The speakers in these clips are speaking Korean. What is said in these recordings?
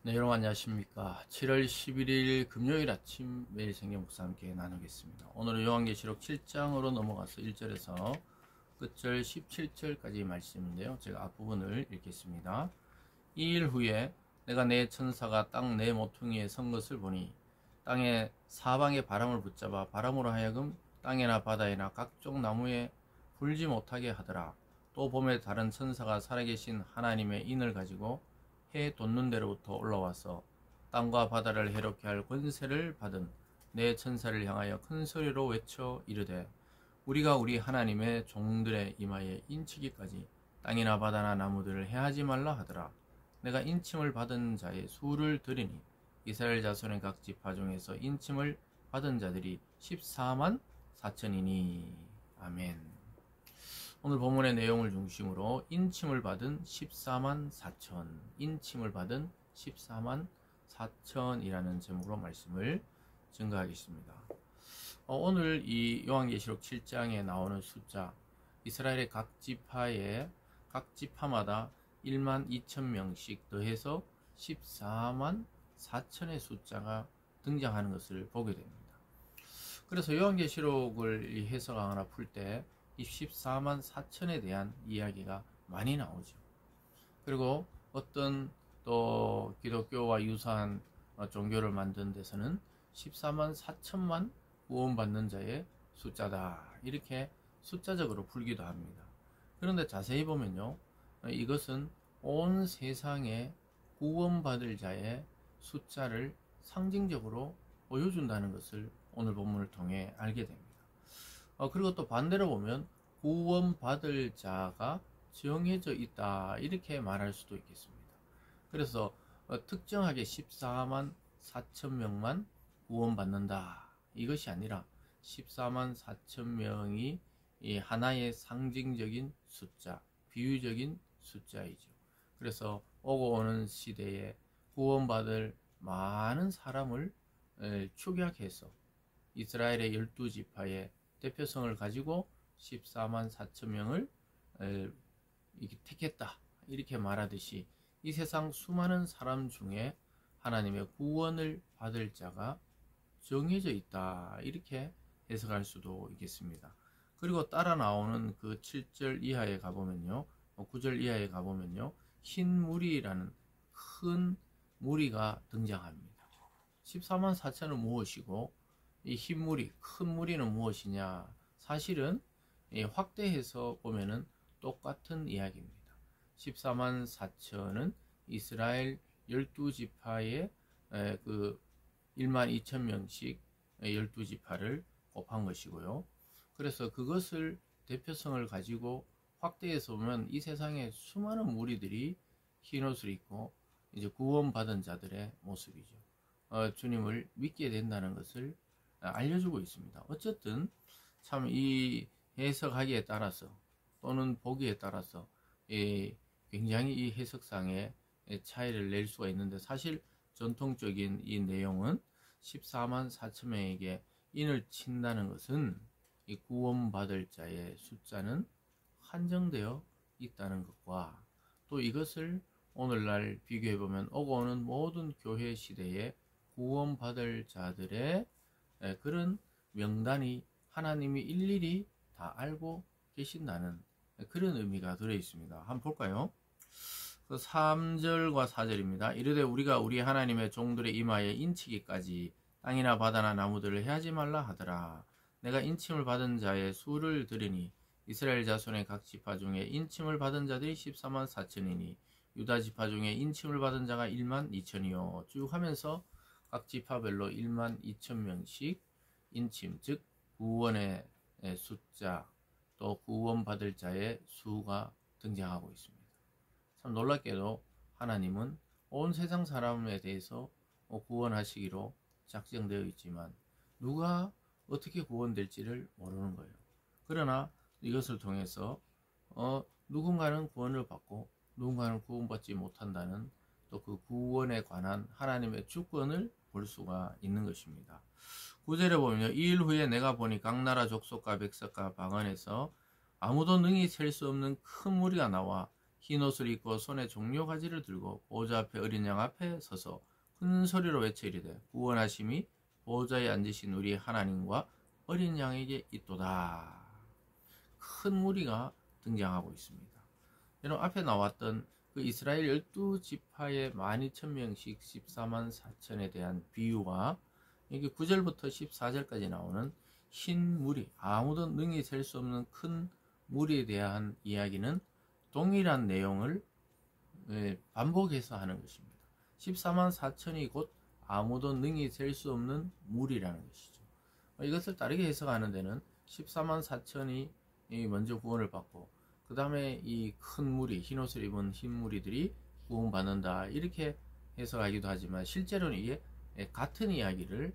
네, 여러분 안녕하십니까. 7월 11일 금요일 아침 매일 성경 묵사 함께 나누겠습니다. 오늘은 요한계시록 7장으로 넘어가서 1절에서 끝절 17절까지 말씀인데요. 제가 앞부분을 읽겠습니다. 2일 후에 내가 내 천사가 땅 네 모퉁이에 선 것을 보니 땅의 사방의 바람을 붙잡아 바람으로 하여금 땅이나 바다에나 각종 나무에 불지 못하게 하더라. 또 봄에 다른 천사가 살아계신 하나님의 인을 가지고 해 돋는 데로부터 올라와서 땅과 바다를 해롭게 할 권세를 받은 내 천사를 향하여 큰 소리로 외쳐 이르되 우리가 우리 하나님의 종들의 이마에 인치기까지 땅이나 바다나 나무들을 해하지 말라 하더라. 내가 인침을 받은 자의 수를 들으니 이스라엘 자손의 각 지파 중에서 인침을 받은 자들이 14만 4천이니. 아멘. 오늘 본문의 내용을 중심으로 인침을 받은 14만 4천, 인침을 받은 14만 4천이라는 제목으로 말씀을 증거하겠습니다. 오늘 이 요한계시록 7장에 나오는 숫자, 이스라엘의 각 지파마다 1만 2천 명씩 더해서 14만 4천의 숫자가 등장하는 것을 보게 됩니다. 그래서 요한계시록을 해석하거나 풀 때 이 14만 4천에 대한 이야기가 많이 나오죠. 그리고 어떤 또 기독교와 유사한 종교를 만든 데서는 14만 4천만 구원받는 자의 숫자다, 이렇게 숫자적으로 풀기도 합니다. 그런데 자세히 보면요, 이것은 온 세상에 구원받을 자의 숫자를 상징적으로 보여준다는 것을 오늘 본문을 통해 알게 됩니다. 그리고 또 반대로 보면 구원받을 자가 정해져 있다, 이렇게 말할 수도 있겠습니다. 그래서 특정하게 14만 4천 명만 구원받는다, 이것이 아니라 14만 4천 명이 하나의 상징적인 숫자, 비유적인 숫자이죠. 그래서 오고 오는 시대에 구원받을 많은 사람을 축약해서 이스라엘의 12지파의 대표성을 가지고 14만 4천 명을 택했다, 이렇게 말하듯이 이 세상 수많은 사람 중에 하나님의 구원을 받을 자가 정해져 있다, 이렇게 해석할 수도 있겠습니다. 그리고 따라 나오는 그 7절 이하에 가보면요, 9절 이하에 가보면요, 흰 무리라는 큰 무리가 등장합니다. 14만 4천은 무엇이고 이 흰 무리, 큰 무리는 무엇이냐? 사실은 확대해서 보면은 똑같은 이야기입니다. 14만 4천은 이스라엘 12지파의 그 1만 2천 명씩 12지파를 곱한 것이고요. 그래서 그것을 대표성을 가지고 확대해서 보면 이 세상에 수많은 무리들이 흰옷을 입고 이제 구원받은 자들의 모습이죠. 주님을 믿게 된다는 것을 알려주고 있습니다. 어쨌든 참 이 해석하기에 따라서 또는 보기에 따라서 굉장히 이 해석상의 차이를 낼 수가 있는데, 사실 전통적인 이 내용은 14만 4천 명에게 인을 친다는 것은 이 구원받을 자의 숫자는 한정되어 있다는 것과, 또 이것을 오늘날 비교해보면 오고 오는 모든 교회 시대에 구원받을 자들의 그런 명단이 하나님이 일일이 다 알고 계신다는 그런 의미가 들어있습니다. 한번 볼까요? 3절과 4절입니다. 이르되 우리가 우리 하나님의 종들의 이마에 인치기까지 땅이나 바다나 나무들을 해하지 말라 하더라. 내가 인침을 받은 자의 수를 들으니 이스라엘 자손의 각 지파 중에 인침을 받은 자들이 14만 4천이니 유다 지파 중에 인침을 받은 자가 1만 2천이요. 쭉 하면서 각 지파별로 1만 2천 명씩 인침, 즉 구원의 숫자, 또 구원받을 자의 수가 등장하고 있습니다. 참 놀랍게도 하나님은 온 세상 사람에 대해서 구원하시기로 작정되어 있지만 누가 어떻게 구원될지를 모르는 거예요. 그러나 이것을 통해서 누군가는 구원을 받고 누군가는 구원받지 못한다는 또 그 구원에 관한 하나님의 주권을 볼 수가 있는 것입니다. 9절에 보면요, 2일 후에 내가 보니 각 나라 족속과 백성과 방언에서 아무도 능히 셀 수 없는 큰 무리가 나와 흰 옷을 입고 손에 종려 가지를 들고 보좌 앞에 어린 양 앞에 서서 큰 소리로 외쳐 이르되 구원하심이 보좌에 앉으신 우리 하나님과 어린 양에게 있도다. 큰 무리가 등장하고 있습니다. 여러분 앞에 나왔던 그 이스라엘 12지파의 12,000명씩 14만 4천에 대한 비유와 여기 9절부터 14절까지 나오는 흰 무리, 아무도 능히 셀 수 없는 큰 무리에 대한 이야기는 동일한 내용을 반복해서 하는 것입니다. 14만 4천이 곧 아무도 능히 셀 수 없는 무리라는 것이죠. 이것을 다르게 해석하는 데는 14만 4천이 먼저 구원을 받고 그 다음에 이 큰 무리, 흰옷을 입은 흰 무리들이 구원받는다 이렇게 해석하기도 하지만 실제로는 이게 같은 이야기를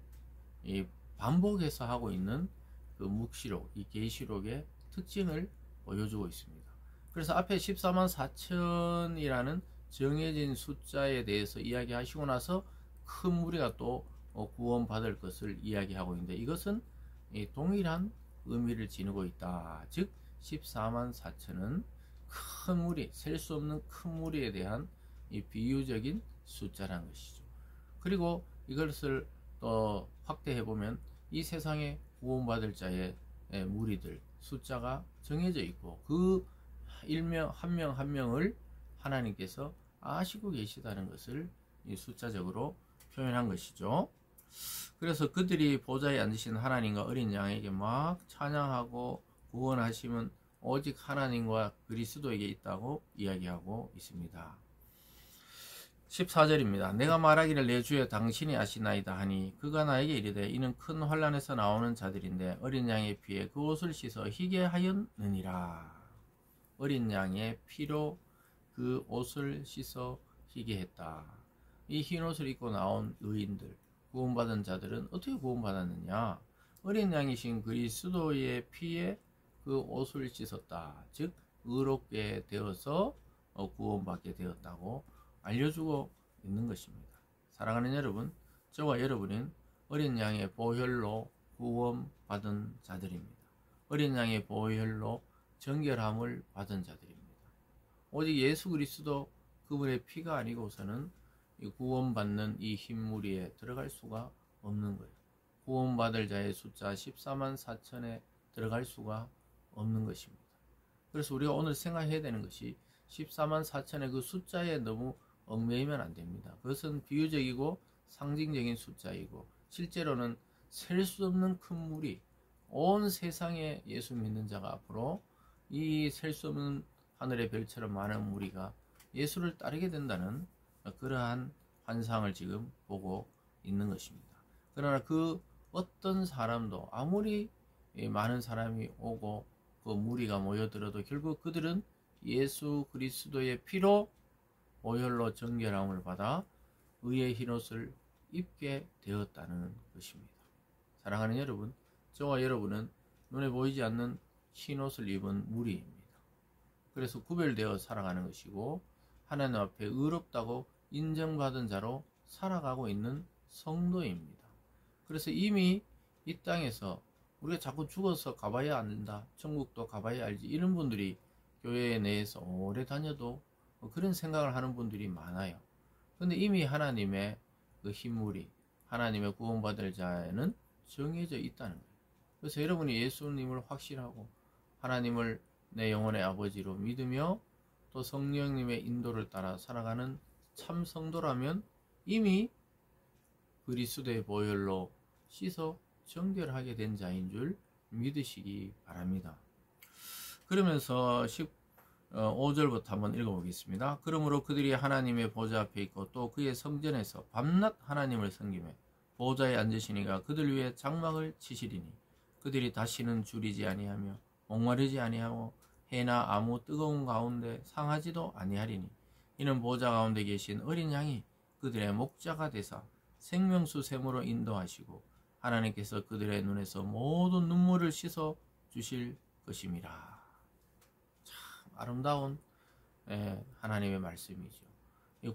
반복해서 하고 있는 그 묵시록, 이 계시록의 특징을 보여주고 있습니다. 그래서 앞에 14만 4천이라는 정해진 숫자에 대해서 이야기하시고 나서 큰 무리가 또 구원받을 것을 이야기하고 있는데 이것은 동일한 의미를 지니고 있다. 즉 14만 4천은 큰 무리, 셀 수 없는 큰 무리에 대한 이 비유적인 숫자라는 것이죠. 그리고 이것을 또 확대해 보면 이 세상에 구원받을 자의 무리들 숫자가 정해져 있고 그 한 명 한 명을 하나님께서 아시고 계시다는 것을 이 숫자적으로 표현한 것이죠. 그래서 그들이 보좌에 앉으신 하나님과 어린 양에게 막 찬양하고 구원하심은 오직 하나님과 그리스도에게 있다고 이야기하고 있습니다. 14절입니다. 내가 말하기를 내 주여 당신이 아시나이다 하니 그가 나에게 이르되 이는 큰 환난에서 나오는 자들인데 어린 양의 피에 그 옷을 씻어 희게 하였느니라. 어린 양의 피로 그 옷을 씻어 희게 했다. 이 흰 옷을 입고 나온 의인들, 구원받은 자들은 어떻게 구원받았느냐? 어린 양이신 그리스도의 피에 그 옷을 씻었다. 즉 의롭게 되어서 구원받게 되었다고 알려주고 있는 것입니다. 사랑하는 여러분, 저와 여러분은 어린 양의 보혈로 구원받은 자들입니다. 어린 양의 보혈로 정결함을 받은 자들입니다. 오직 예수 그리스도 그분의 피가 아니고서는 구원받는 이 흰 무리에 들어갈 수가 없는 거예요. 구원받을 자의 숫자 14만 4천에 들어갈 수가 없는 것입니다. 그래서 우리가 오늘 생각해야 되는 것이 14만 4천의 그 숫자에 너무 얽매이면 안 됩니다. 그것은 비유적이고 상징적인 숫자이고 실제로는 셀 수 없는 큰 무리, 온 세상에 예수 믿는 자가 앞으로 이 셀 수 없는 하늘의 별처럼 많은 무리가 예수를 따르게 된다는 그러한 환상을 지금 보고 있는 것입니다. 그러나 그 어떤 사람도 아무리 많은 사람이 오고 그 무리가 모여들어도 결국 그들은 예수 그리스도의 피로 보혈로 정결함을 받아 의의 흰옷을 입게 되었다는 것입니다. 사랑하는 여러분, 저와 여러분은 눈에 보이지 않는 흰옷을 입은 무리입니다. 그래서 구별되어 살아가는 것이고 하나님 앞에 의롭다고 인정받은 자로 살아가고 있는 성도입니다. 그래서 이미 이 땅에서 우리가 자꾸 죽어서 가봐야 안다, 천국도 가봐야 알지, 이런 분들이 교회 내에서 오래 다녀도 그런 생각을 하는 분들이 많아요. 그런데 이미 하나님의 그 흰무리, 하나님의 구원받을 자에는 정해져 있다는 거예요. 그래서 여러분이 예수님을 확신하고 하나님을 내 영혼의 아버지로 믿으며 또 성령님의 인도를 따라 살아가는 참 성도라면 이미 그리스도의 보혈로 씻어 정결하게 된 자인 줄 믿으시기 바랍니다. 그러면서 15절부터 한번 읽어보겠습니다. 그러므로 그들이 하나님의 보좌 앞에 있고 또 그의 성전에서 밤낮 하나님을 섬기며 보좌에 앉으시니가 그들 위에 장막을 치시리니 그들이 다시는 줄이지 아니하며 목마르지 아니하고 해나 아무 뜨거운 가운데 상하지도 아니하리니 이는 보좌 가운데 계신 어린 양이 그들의 목자가 되사 생명수 샘으로 인도하시고 하나님께서 그들의 눈에서 모든 눈물을 씻어 주실 것임이라. 참 아름다운 하나님의 말씀이죠.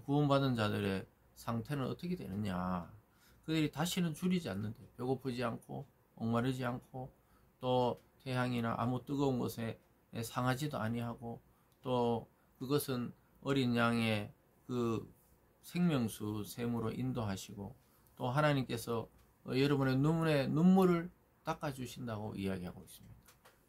구원받은 자들의 상태는 어떻게 되느냐? 그들이 다시는 줄이지 않는데 배고프지 않고 목마르지 않고 또 태양이나 아무 뜨거운 것에 상하지도 아니하고 또 그것은 어린 양의 그 생명수 샘으로 인도하시고, 또 하나님께서 여러분의 눈물을 닦아주신다고 이야기하고 있습니다.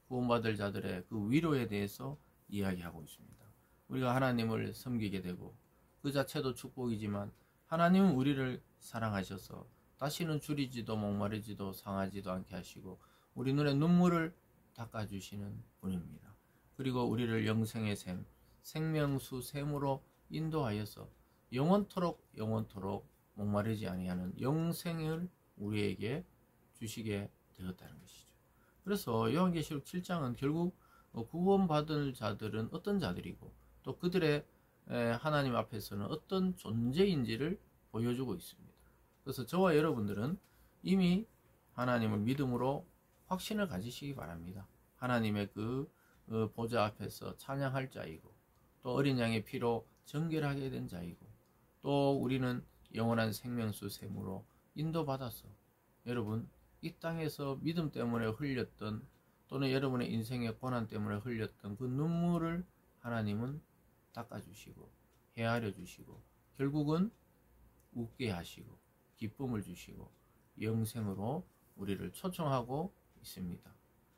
구원받을 자들의 그 위로에 대해서 이야기하고 있습니다. 우리가 하나님을 섬기게 되고, 그 자체도 축복이지만 하나님은 우리를 사랑하셔서 다시는 줄이지도 목마르지도 상하지도 않게 하시고 우리 눈에 눈물을 닦아주시는 분입니다. 그리고 우리를 영생의 샘, 생명수 샘으로 인도하여서 영원토록 목마르지 아니하는 영생을 우리에게 주시게 되었다는 것이죠. 그래서 요한계시록 7장은 결국 구원받은 자들은 어떤 자들이고, 또 그들의 하나님 앞에서는 어떤 존재인지를 보여주고 있습니다. 그래서 저와 여러분들은 이미 하나님을 믿음으로 확신을 가지시기 바랍니다. 하나님의 그 보좌 앞에서 찬양할 자이고, 또 어린 양의 피로 정결하게 된 자이고, 또 우리는 영원한 생명수 샘으로 인도받아서 여러분 이 땅에서 믿음 때문에 흘렸던, 또는 여러분의 인생의 고난 때문에 흘렸던 그 눈물을 하나님은 닦아주시고 헤아려 주시고 결국은 웃게 하시고 기쁨을 주시고 영생으로 우리를 초청하고 있습니다.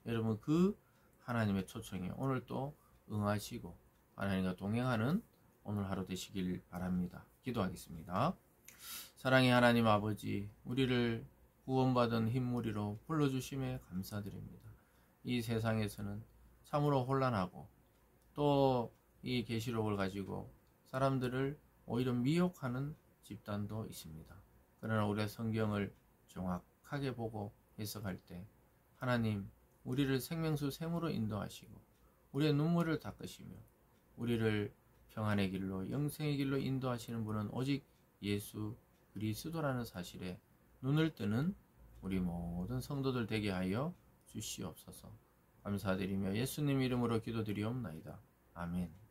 여러분 그 하나님의 초청에 오늘 또 응하시고 하나님과 동행하는 오늘 하루 되시길 바랍니다. 기도하겠습니다. 사랑의 하나님 아버지, 우리를 구원받은 흰무리로 불러주심에 감사드립니다. 이 세상에서는 참으로 혼란하고 또 이 계시록을 가지고 사람들을 오히려 미혹하는 집단도 있습니다. 그러나 우리가 성경을 정확하게 보고 해석할 때 하나님, 우리를 생명수 샘으로 인도하시고 우리의 눈물을 닦으시며 우리를 평안의 길로 영생의 길로 인도하시는 분은 오직 예수 그리스도라는 사실에 눈을 뜨는 우리 모든 성도들 되게 하여 주시옵소서. 감사드리며 예수님 이름으로 기도드리옵나이다. 아멘.